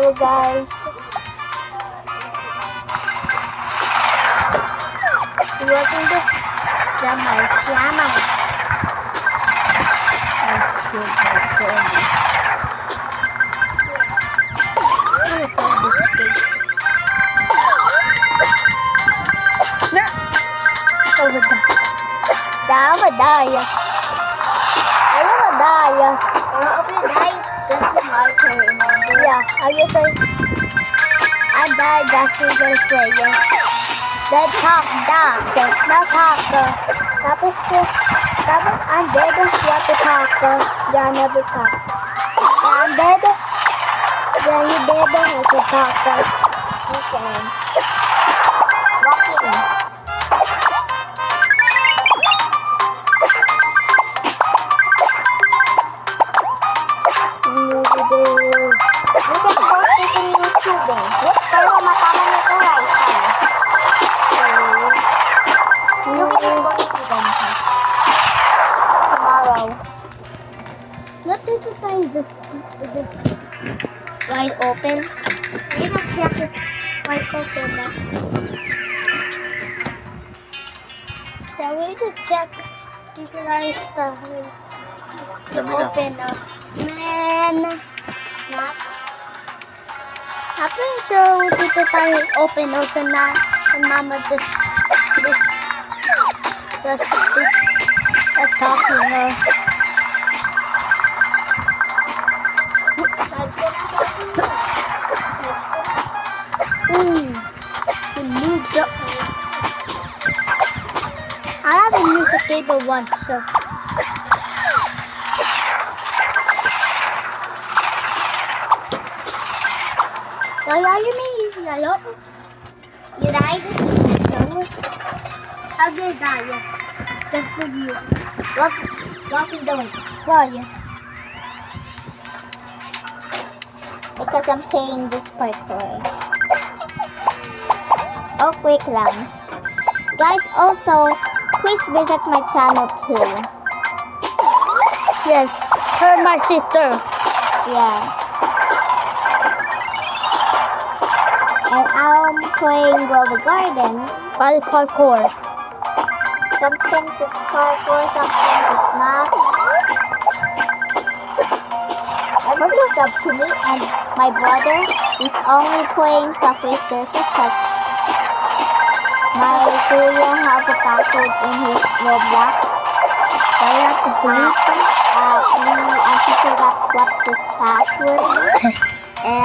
Hello guys. You're watching this from my channel. YouTube channel. I'm gonna play this game. No! Over there. Over there. Over there. If you die, it's just my turn. Yeah, I guess I died, that's what we're gonna play, yeah. Then talk down, then now talk. Tapos I'm dead, you have to talk. Yeah, I never talk. Yeah, I'm dead. Yeah, you dead, you have to talk. Okay. Walking. You can post this in YouTube eh. Pero matama nito wifi. So, look at this going to themselves. Tomorrow. What did the time this wide open? You don't check it wide open now. So we need to check if the light stuff open up. Man. Not. After so dito tayo open also na mama this talking it moves up. I haven't used the cable once so Kaya yun eh, lalo. You died? No. How did you die? Just with you. What you doing? Why? Because I'm saying this parkour. Oh, quick lang. Guys, also, please visit my channel too. Yes, her my sister. Yeah. And I'm playing Global Garden. By parkour. Sometimes it's parkour, sometimes it's not. Everybody sub to me and my brother is only playing Subway Surfers because my kuya has a password in his Roblox. So I have to delete them. He forgot what's his password. And